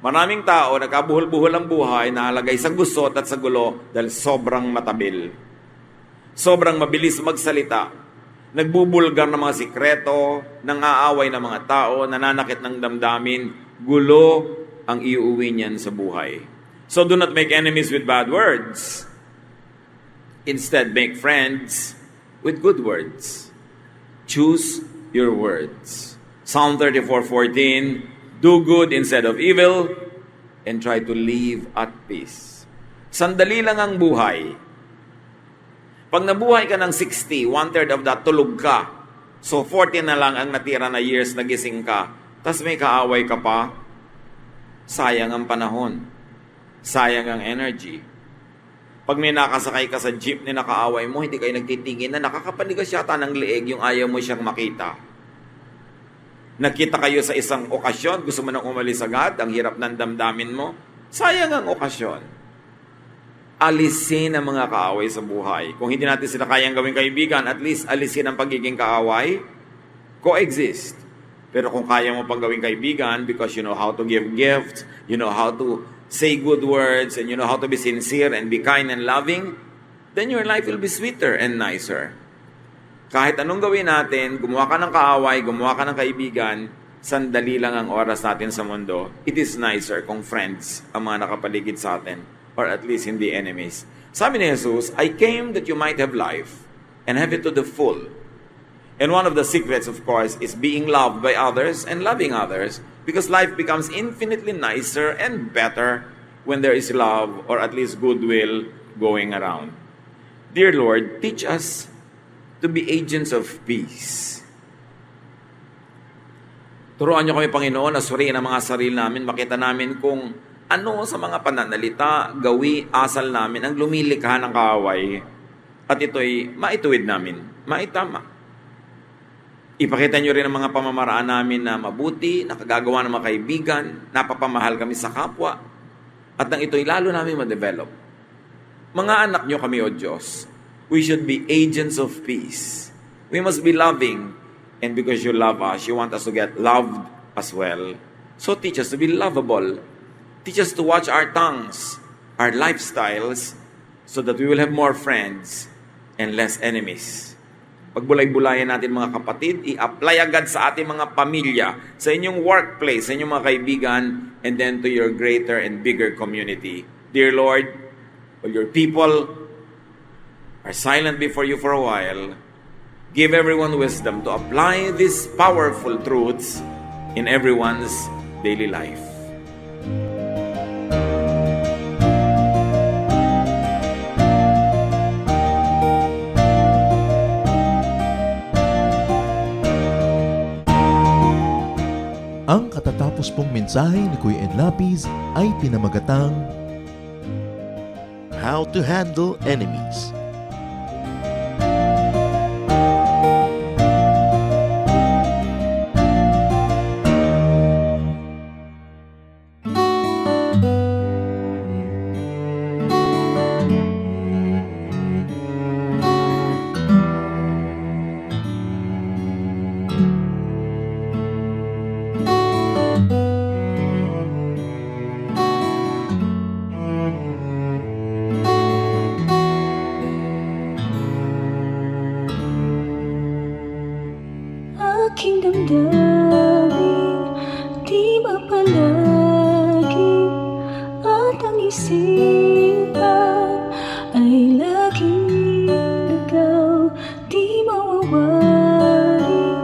Maraming tao nagkabuhol-buhol ang buhay, nahalagay sa gusot at sa gulo dahil sobrang matabil. Sobrang mabilis magsalita, nagbubulgar ng mga sikreto, nang-aaway ng mga tao, nananakit ng damdamin, gulo ang iuwi niyan sa buhay. So do not make enemies with bad words. Instead, make friends with good words. Choose your words. Psalm 34:14, do good instead of evil and try to live at peace. Sandali lang ang buhay. Pag nabuhay ka ng 60, 1/3 of that, tulog ka. So 40 na lang ang natira na years na gising ka. Tapos may kaaway ka pa. Sayang ang panahon. Sayang ang energy. Pag may nakasakay ka sa jeep na nakaaway mo, hindi kayo nagtitingin na nakakapanigas yata ng leeg yung ayaw mo siyang makita. Nakita kayo sa isang okasyon, gusto mo nang umalis agad, ang hirap ng damdamin mo. Sayang ang okasyon. Alisin ang mga kaaway sa buhay. Kung hindi natin sila kayang gawing kaibigan, at least alisin ang pagiging kaaway. Coexist. Pero kung kaya mo pang gawing kaibigan because you know how to give gifts, you know how to say good words, and you know how to be sincere and be kind and loving, then your life will be sweeter and nicer. Kahit anong gawin natin, gumawa ka ng kaaway, gumawa ka ng kaibigan, sandali lang ang oras natin sa mundo. It is nicer kung friends ang mga nakapaligid sa atin. Or at least hindi enemies. Sabi ni Jesus, I came that you might have life and have it to the full. And one of the secrets, of course, is being loved by others and loving others because life becomes infinitely nicer and better when there is love or at least goodwill going around. Dear Lord, teach us to be agents of peace. Turuan niyo kami, Panginoon, na suriin ang mga sarili namin, makita namin kung ano sa mga pananalita, gawi, asal namin ang lumilikha ng kaaway at ito'y maituwid namin, maitama. Ipakita nyo rin ang mga pamamaraan namin na mabuti, nakagagawa ng mga kaibigan, napapamahal kami sa kapwa, at nang ito'y lalo namin ma-develop. Mga anak nyo kami, O Diyos, we should be agents of peace. We must be loving, and because you love us, you want us to get loved as well. So teach us to be lovable. Teach us to watch our tongues, our lifestyles, so that we will have more friends and less enemies. Pagbulay-bulayan natin mga kapatid, i-apply agad sa ating mga pamilya, sa inyong workplace, sa inyong mga kaibigan, and then to your greater and bigger community. Dear Lord, while your people are silent before you for a while, give everyone wisdom to apply these powerful truths in everyone's daily life. Ang katatapos pong mensahe ni Kuya Ed Lapis ay pinamagatang How to handle enemies. Aking damdamin, di mapalagi, at ang isipan ay laging ligaw. Di mawawari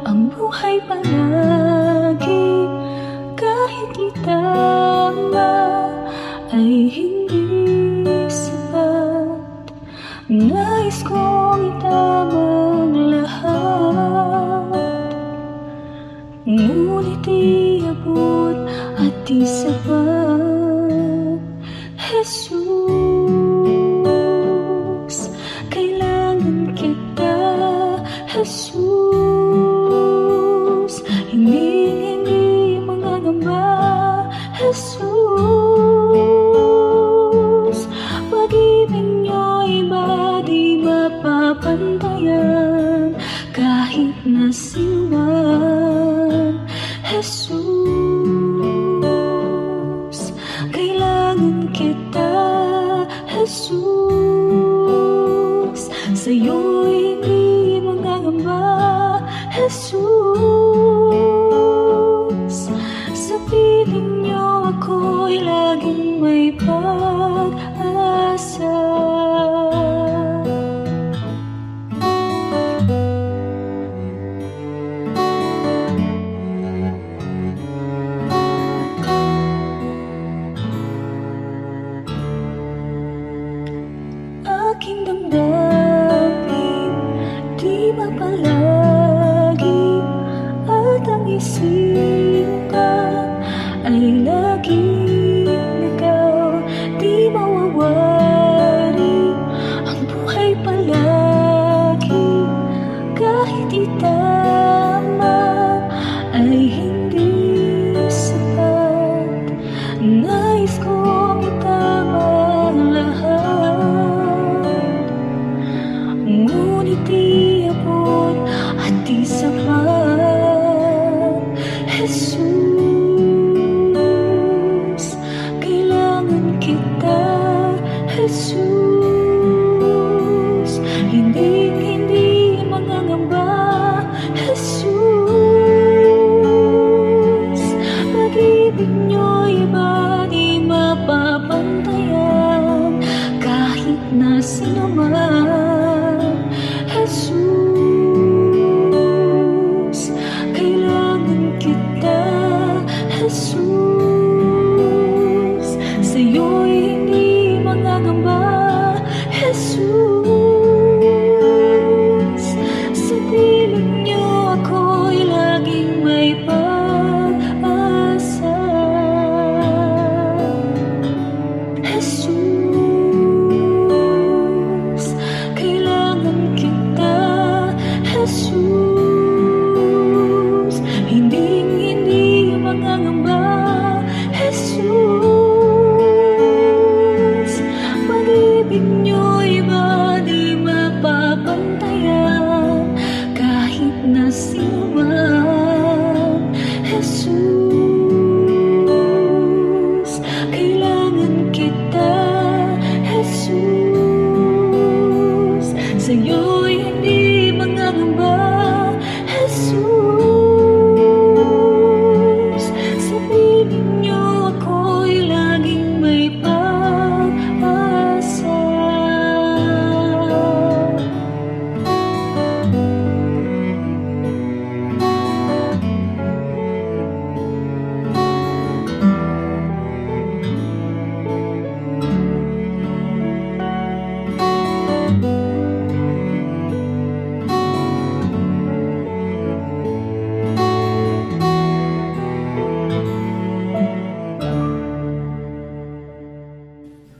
ang buhay palagi, kahit itama ay hindi sapat. Nais kong itamang lahat, ngunit iabot at di sapat. Jesus, kailangan kita. Jesus, hindi mangangamba. Jesus, pag-ibig niyo'y ba di mapapantayan kahit na sinuman. Jesus, kailangan kita. Jesus, sa'yo'y hindi mangangamba. Jesus, sa piling niyo ako'y laging may pag-asa. Aking damdamin, di mapalagi, at ang isipan ay laging ligaw. Di mawawari ang buhay palagi, kahit itama ay hindi sapat. Nais kong itama ang lahat, ngunit iabot at di sapat. Jesus, kailangan kita. Jesus, hindi mangangamba. Jesus, pag-ibig niyo'y ba di mapapantayan kahit na sinuman. Jesus, kailangan kita. Jesus, sa'yo'y hindi mangangamba. Jesus, sa piling niyo ako'y laging may pag-asa. Jesus, kailangan kita. Jesus,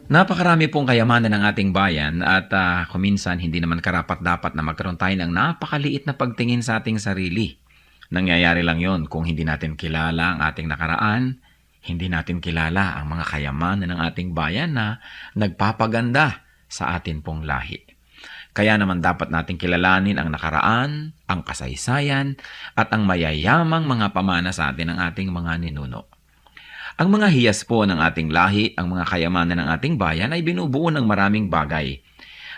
Napakarami pong kayamanan ng ating bayan at kuminsan hindi naman karapat-dapat na magkaroon tayo ng napakaliit na pagtingin sa ating sarili. Nangyayari lang yon kung hindi natin kilala ang ating nakaraan, hindi natin kilala ang mga kayamanan ng ating bayan na nagpapaganda sa atin pong lahi. Kaya naman dapat nating kilalanin ang nakaraan, ang kasaysayan, at ang mayayamang mga pamana sa atin ng ating mga ninuno. Ang mga hiyas po ng ating lahi, ang mga kayamanan ng ating bayan ay binubuo ng maraming bagay.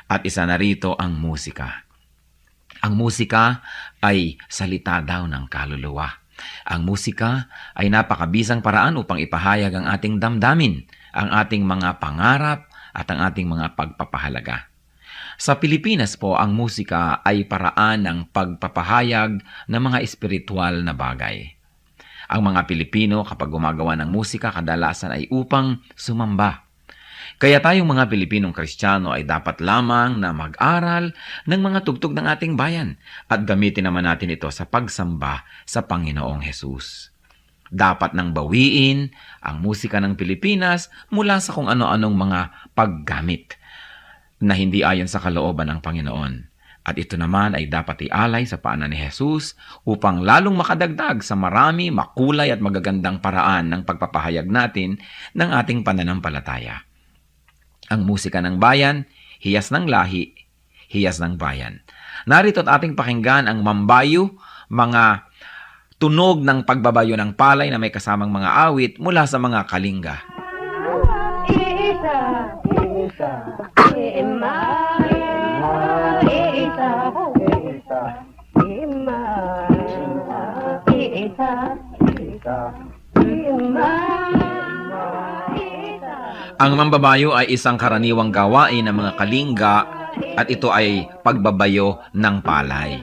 At isa na rito ang musika. Ang musika ay salita daw ng kaluluwa. Ang musika ay napakabisang paraan upang ipahayag ang ating damdamin, ang ating mga pangarap at ang ating mga pagpapahalaga. Sa Pilipinas po, ang musika ay paraan ng pagpapahayag ng mga espiritual na bagay. Ang mga Pilipino kapag gumagawa ng musika kadalasan ay upang sumamba. Kaya tayong mga Pilipinong Kristiyano ay dapat lamang na mag-aral ng mga tugtog ng ating bayan at gamitin naman natin ito sa pagsamba sa Panginoong Hesus. Dapat nang bawiin ang musika ng Pilipinas mula sa kung ano-anong mga paggamit na hindi ayon sa kalooban ng Panginoon. At ito naman ay dapat ialay sa paanan ni Hesus upang lalong makadagdag sa marami, makulay at magagandang paraan ng pagpapahayag natin ng ating pananampalataya. Ang musika ng bayan, hiyas ng lahi, hiyas ng bayan. Narito at ating pakinggan ang mambayo, mga tunog ng pagbabayo ng palay na may kasamang mga awit mula sa mga kalinga. Ang mambabayo ay isang karaniwang gawain ng mga kalinga at ito ay pagbabayo ng palay.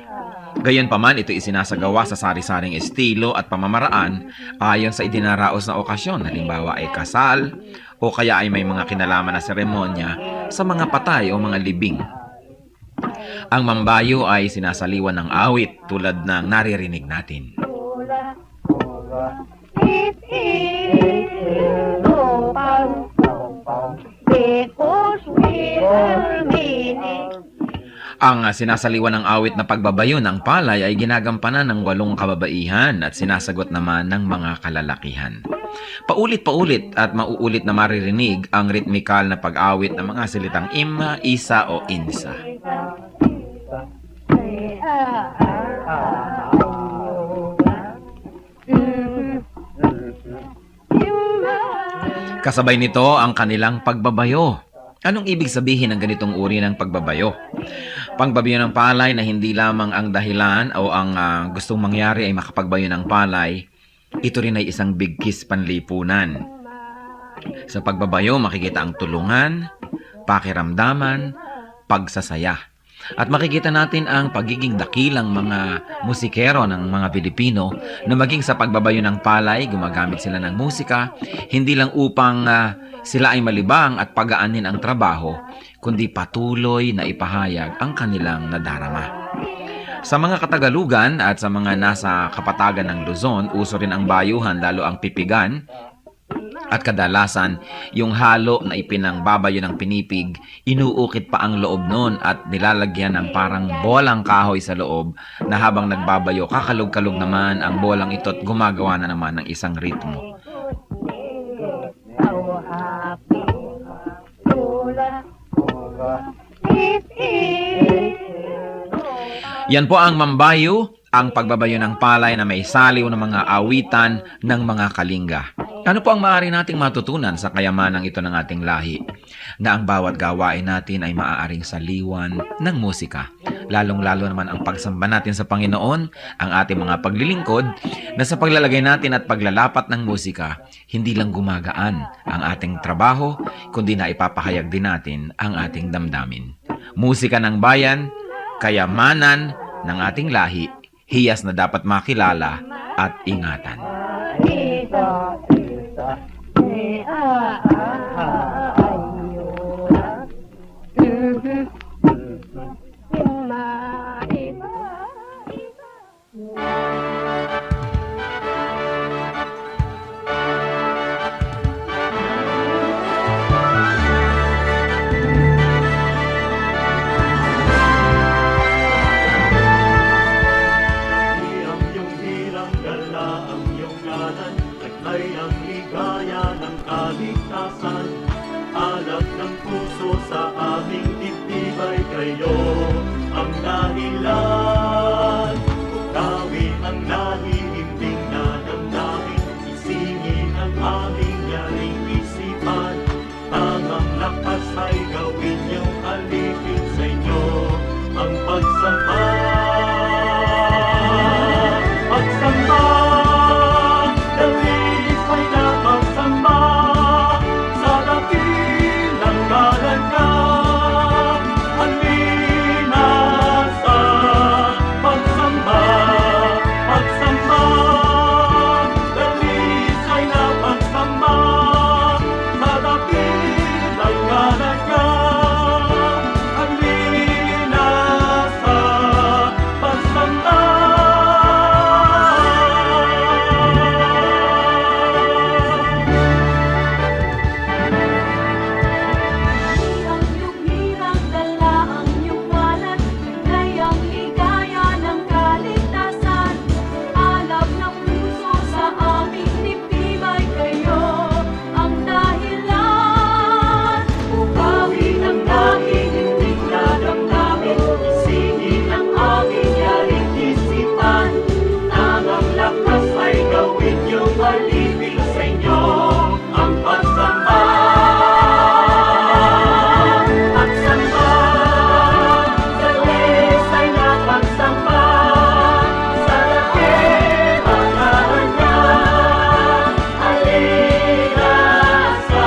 Gayunpaman, ito isinasagawa sa sari-saring estilo at pamamaraan ayon sa idinaraos na okasyon. Halimbawa ay kasal o kaya ay may mga kinalaman na seremonya sa mga patay o mga libing. Ang mambayo ay sinasaliwan ng awit tulad ng naririnig natin. Ang sinasaliwan ng awit na pagbabayo ng palay ay ginagampanan ng 8 kababaihan at sinasagot naman ng mga kalalakihan. Paulit-paulit at mauulit na maririnig ang ritmikal na pag-awit ng mga salitang ima, isa o insa. Kasabay nito ang kanilang pagbabayo. Anong ibig sabihin ng ganitong uri ng pagbabayo? Pangbabayo ng palay na hindi lamang ang dahilan o ang gustong mangyari ay makapagbayo ng palay, ito rin ay isang bigkis panlipunan. Sa pagbabayo, makikita ang tulungan, pakiramdaman, pagsasaya. At makikita natin ang pagiging dakilang mga musikero ng mga Pilipino na maging sa pagbabayo ng palay, gumagamit sila ng musika, hindi lang upang sila ay malibang at pagaanin ang trabaho, kundi patuloy na ipahayag ang kanilang nadarama. Sa mga Katagalugan at sa mga nasa kapatagan ng Luzon, uso rin ang bayuhan, lalo ang pipigan. At kadalasan, yung halo na ipinangbabayo ng pinipig, inuukit pa ang loob nun at nilalagyan ng parang bolang kahoy sa loob na habang nagbabayo, kakalog-kalog naman ang bolang ito at gumagawa na naman ng isang ritmo. Yan po ang mambayo, ang pagbabayo ng palay na may saliw ng mga awitan ng mga kalinga. Ano po ang maaari nating matutunan sa kayamanang ito ng ating lahi? Na ang bawat gawain natin ay maaaring saliwan ng musika. Lalong-lalo naman ang pagsamba natin sa Panginoon, ang ating mga paglilingkod, na sa paglalagay natin at paglalapat ng musika, hindi lang gumagaan ang ating trabaho, kundi na ipapahayag din natin ang ating damdamin. Musika ng bayan, kayamanan ng ating lahi, hiyas na dapat makilala at ingatan. puso sa aming dibdib ay kayo ang dahilan. Gawin ang nahihimbing na damdamin, isingin ang aming yaring isipan. Tangang lakas ay gawin niyong alipin sa inyo ang pagsamba. Pagsamba, dalis ay napagsamba sa dakilang ngalan niya. Halina sa pagsamba, pagsamba, dalis ay napagsamba sa dakilang ngalan niya. Halina sa pagsamba. Ang iyong hirang dala, ang iyong ngalan, tunay ang ligaya ng kaligtasan. Alab ng puso sa aming dibdib ay kayo ang dahilan. Bukawin ang nahihimbing na damdamin, isingin ang aming yaring isipan. Tangang lakas ay gawin niyong alipin sa inyo ang pagsamba. Pagsamba, dalis ay napagsamba sa dakilang ngalan niya. Halina sa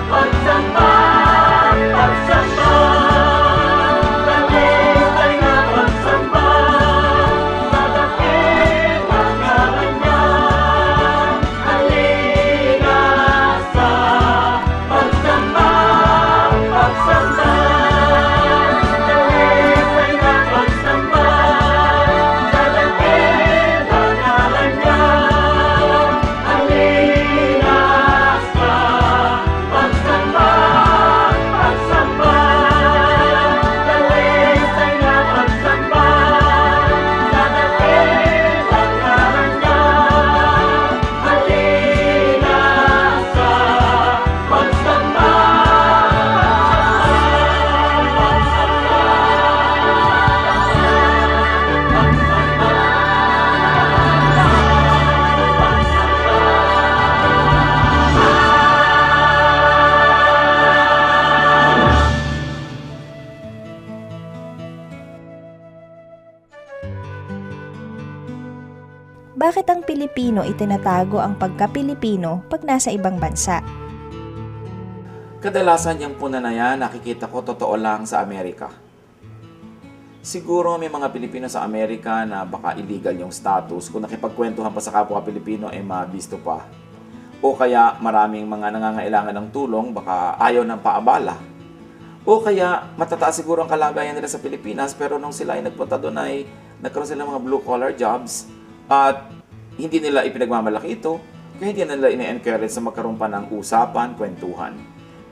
pagsamba, pagsamba, dalis ay napagsamba sa dakilang ngalan niya. Halina sa pagsamba, pagsamba, dalis ay napagsamba sa dakilang ngalan niya. Halina sa pagsamba, pagsamba, dalis ay napagsamba sa dakilang ngalan niya. Halina sa pagsamba. Bakit ang Pilipino itinatago ang pagka-Pilipino pag nasa ibang bansa? Kadalasan yung puna na yan, nakikita ko totoo lang sa Amerika. Siguro may mga Pilipino sa Amerika na baka illegal yung status. Kung nakipagkwentuhan pa sa kapwa Pilipino, mabisto pa. O kaya maraming mga nangangailangan ng tulong, baka ayaw ng paabala. O kaya matataas siguro ang kalagayan nila sa Pilipinas, pero nung sila ay nagpunta doon ay nagkaroon sila ng mga blue-collar jobs at hindi nila ipinagmamalaki ito, kaya hindi nila ine-encourage sa magkaroon pa ng usapan, kwentuhan.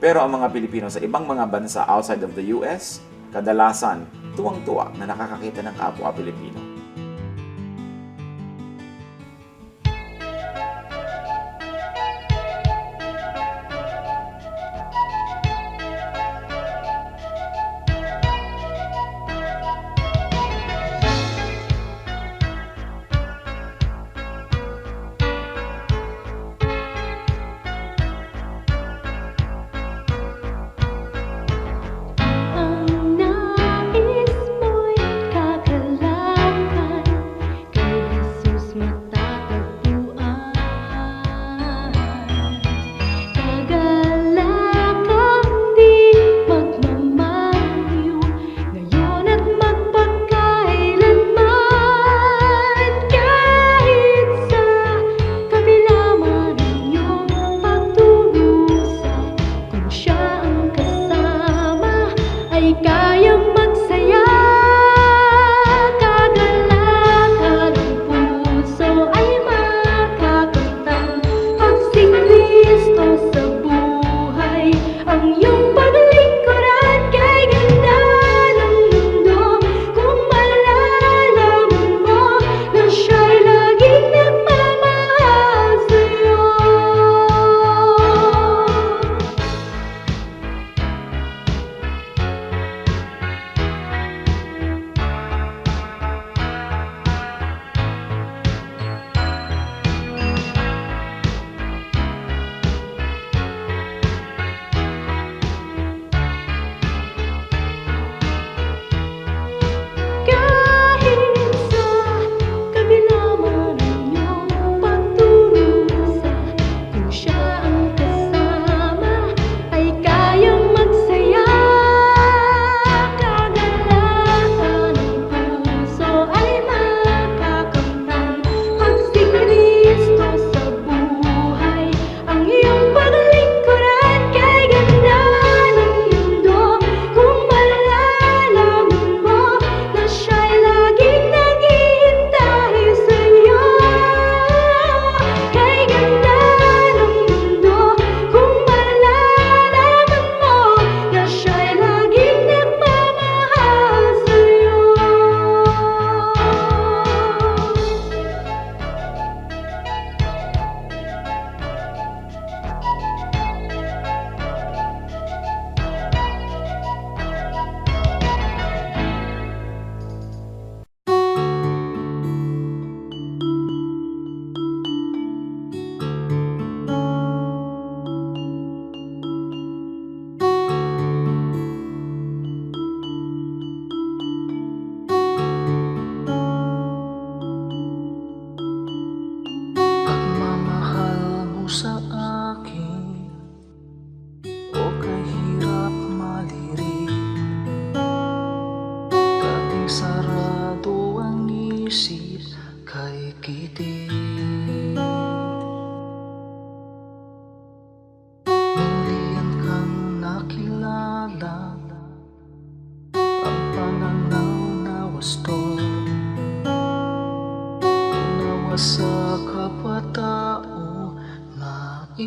Pero ang mga Pilipino sa ibang mga bansa outside of the US, kadalasan tuwang-tuwa na nakakakita ng kapwa Pilipino. Ang nais mo'y kakalakan, kay Jesus matatagpuan. Kagalakang di magmamaliw, ngayon at magpakailanman. Kahit sa kabila man ang iyong pagdurusa, kung siya ang kasama ay kayang magsaya. Kagalakan ang puso ay makakamtan pag si Kristo sa buhay ang iyong paglingkuran. Kay ganda ng mundo kung malalaman mo na siya'y laging nagmamahal sa'yo.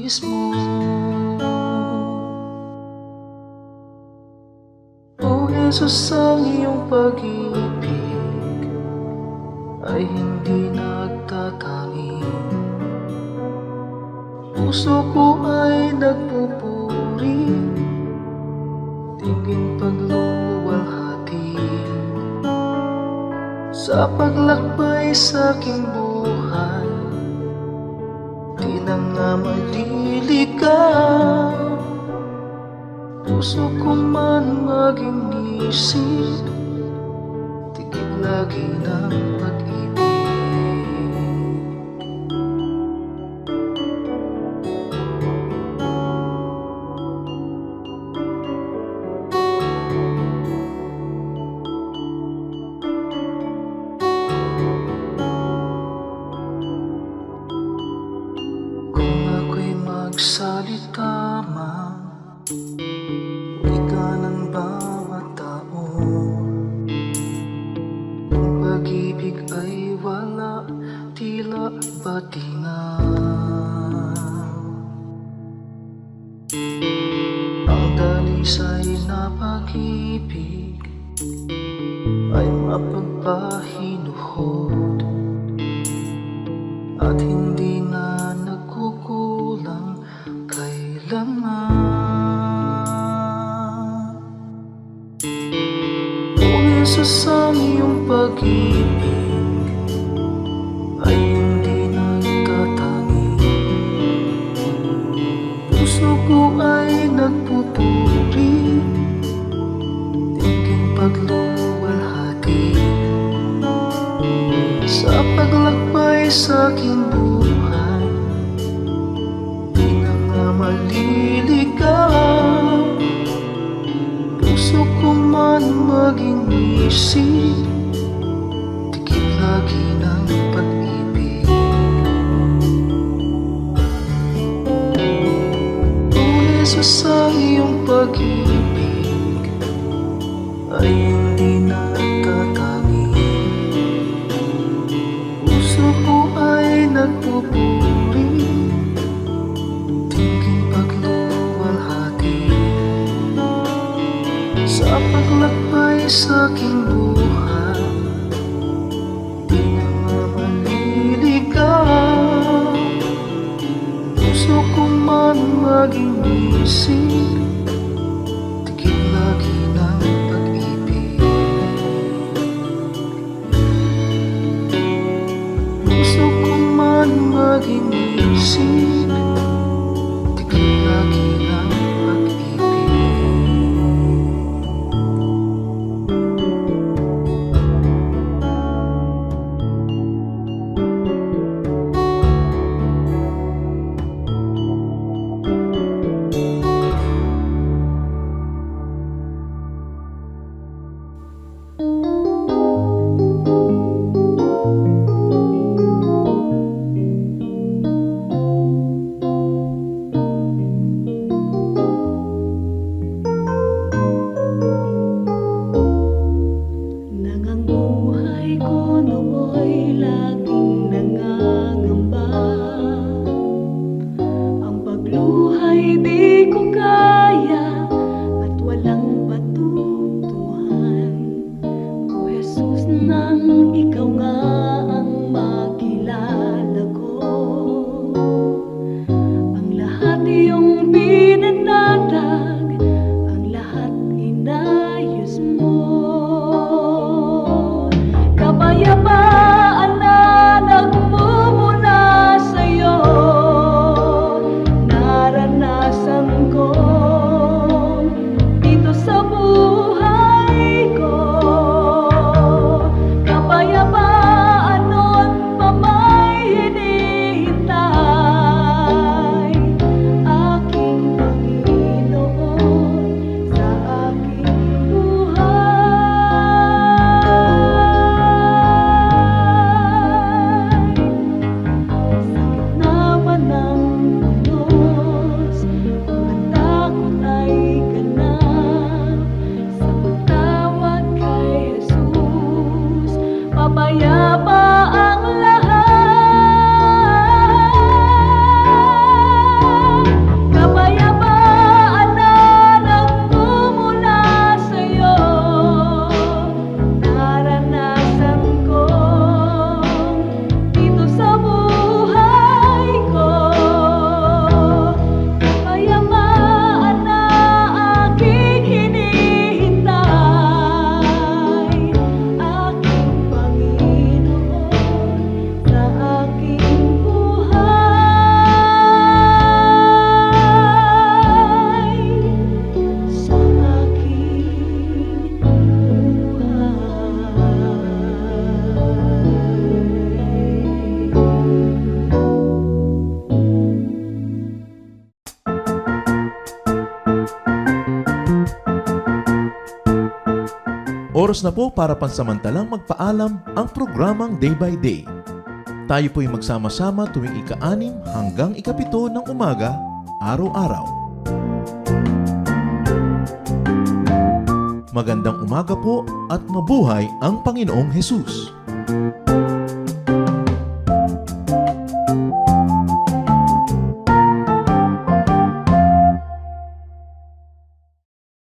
nais mo. O Jesus, ang iyong pag-ibig ay hindi nagtatangi. Puso ko ay nagpupuri, tingin pagluwalhati sa paglakbay sa aking buhay. Di na nga maliligaw, puso ko man maging isip, tigil lagi ng pag-ibig. Kung ako'y magsalita man, wika ng bawat tao, kung pag-ibig ay wala, tila batingaw. Ang dalisay na pag-ibig ay mapagpahinuhod at hindi na nagkukulang kailanman. O Jesus, ang iyong pag-ibig ay hindi nagtatangi. Puso ko ay nagpupuri, tingin pagluwalhati sa paglakbay sa aking buhay. Di na nga maliligaw, puso ko man maging isip, tigil lagi ng pag-ibig. O Jesus, ang iyong pag-ibig ay hindi nagtatangi. Puso ko ay nagpupuri, tingin pagluwalhati sa paglakbay sa aking buhay. Di na nga maliligaw, puso ko man maging isip, tigil lagi ng pag-ibig. Puso ko man maging isip, tigil lagi ng pag-ibig. Nang ang buhay ko nooy laging nangangamba, ang pagluhay di ko kaya at walang patutuhan. Oras na po para pansamantalang magpaalam ang programang Day by Day. Tayo po'y magsama-sama tuwing ika-6 hanggang ika-7 ng umaga, araw-araw. Magandang umaga po at mabuhay ang Panginoong Hesus!